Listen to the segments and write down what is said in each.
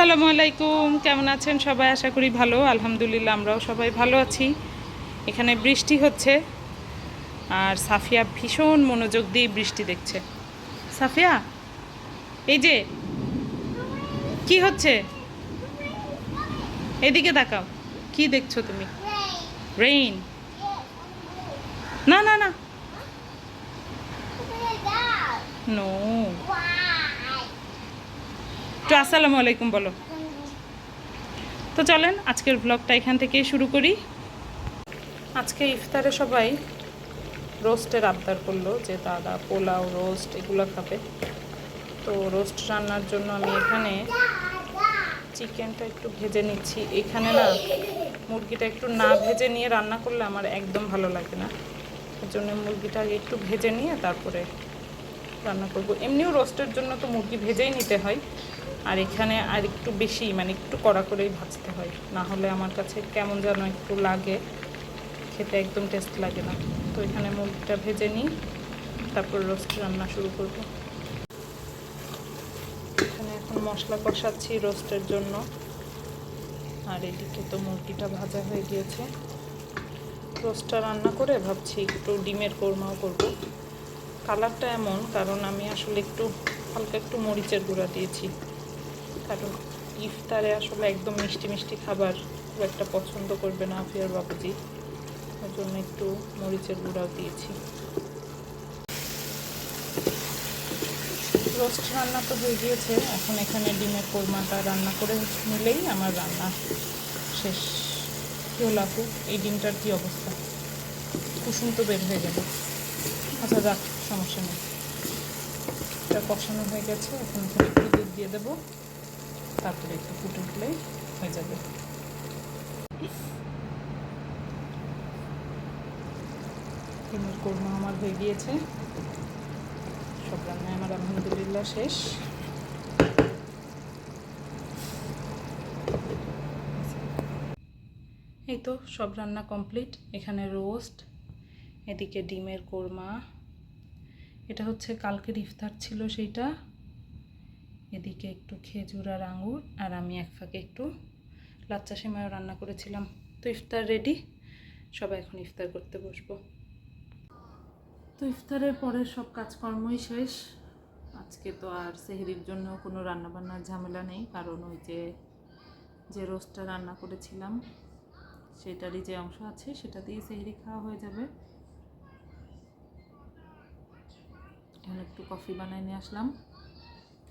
আসসালামু আলাইকুম, কেমন আছেন সবাই? আশা করি ভালো। আলহামদুলিল্লাহ আমরাও সবাই ভালো আছি। এখানে বৃষ্টি হচ্ছে আর সাফিয়া ভীষণ মনোযোগ দিয়ে বৃষ্টি দেখছে। সাফিয়া, এই যে কি হচ্ছে, এদিকে তাকাও। কি দেখছো তুমি? রেইন? না না না, নো। তো আসসালামু আলাইকুম বলো। তো চলেন আজকের ব্লগটা এখান থেকেই শুরু করি। আজকে ইফতারে সবাই রোস্টের আবদার করলো যে দাদা পোলাও রোস্ট এগুলো খাবে। তো রোস্ট রান্নার জন্য আমি এখানে চিকেনটা একটু ভেজে নিচ্ছি। এখানে না মুরগিটা একটু না ভেজে নিয়ে রান্না করলে আমার একদম ভালো লাগে না। এর জন্য মুরগিটা আগে একটু ভেজে নিয়ে তারপরে রান্না করব। এমনিও রোস্টের জন্য তো মুরগি ভেজেই নিতে হয়, আর এখানে আর একটু বেশি মানে একটু কড়া করেই ভাজতে হয়, না হলে আমার কাছে কেমন যেন একটু লাগে, খেতে একদম টেস্ট লাগে না। তো এখানে মুরগিটা ভেজে নিই, তারপর রোস্ট রান্না শুরু করব। এখানে এখন মশলা কষাচ্ছি রোস্টের জন্য, আর এদিকে তো মুরগিটা ভাজা হয়ে গিয়েছে। রোস্টটা রান্না করে ভাবছি একটু ডিমের কোরমাও করব। কালারটা এমন কারণ আমি আসলে একটু হালকা একটু মরিচের গুঁড়া দিয়েছি, কারণ ইফতারে আসলে একদম মিষ্টি মিষ্টি খাবার খুব একটা পছন্দ করবে না আফিয়ার বাবুজি, ওই জন্য একটু মরিচের গুঁড়াও দিয়েছি। রোস্ট রান্না তো হয়ে গিয়েছে, এখন এখানে ডিমের কোরমাটা রান্না করে নিলেই আমার রান্না শেষ। কেউ লাগুক, এই ডিমটার কী অবস্থা, কুসুম তো বের হয়ে গেল। আচ্ছা যাক, সমস্যা নেই। এটা কষানো হয়ে গেছে, এখন এখানে একটু দুধ দিয়ে দেবো, তারপরে একটু ফুটে উঠলেই হয়ে যাবে। ডিমের কোরমা আমার হয়ে গিয়েছে, সব রান্নায় আমার আলহামদুলিল্লাহ শেষ। এই তো সব রান্না কমপ্লিট। এখানে রোস্ট, এদিকে ডিমের কোরমা, এটা হচ্ছে কালকের ইফতার ছিল সেইটা, এদিকে একটু খেজুর আর আঙুর, আর আমি এক ফাঁকে একটু লাচ্চা সেমাইও রান্না করেছিলাম। তো ইফতার রেডি, সবাই এখন ইফতার করতে বসবো। তো ইফতারের পরে সব কাজকর্মই শেষ। আজকে তো আর সেহরির জন্য কোনো রান্নাবান্নার ঝামেলা নেই, কারণ ওই যে রোস্টটা রান্না করেছিলাম সেটারই যে অংশ আছে সেটা দিয়ে সেহরি খাওয়া হয়ে যাবে। এখন একটু কফি বানাই নিয়ে আসলাম,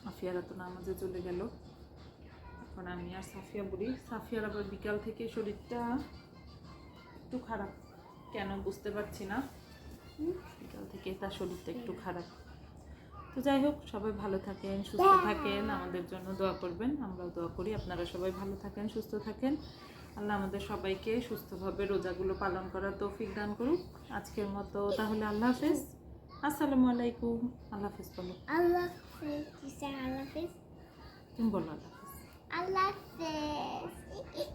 আফিয়ারা তো নামাজে চলে গেল, এখন আমি আর সাফিয়া বুড়ি। সাফিয়ার আবার বিকাল থেকে শরীরটা একটু খারাপ, কেন বুঝতে পারছি না, বিকাল থেকে তার শরীরটা একটু খারাপ। তো যাই হোক, সবাই ভালো থাকেন, সুস্থ থাকেন, আমাদের জন্য দোয়া করবেন, আমরাও দোয়া করি আপনারা সবাই ভালো থাকেন, সুস্থ থাকেন। আল্লাহ আমাদের সবাইকে সুস্থভাবে রোজাগুলো পালন করার তৌফিক দান করুক। আজকের মতো তাহলে আল্লাহ হাফেজ, আসসালামু আলাইকুম। আল্লাহ হাফেজ বলো। আল্লাহ হাফেজ। তুমি বলো আল্লাহ হাফেজ। আল্লাহ হাফেজ।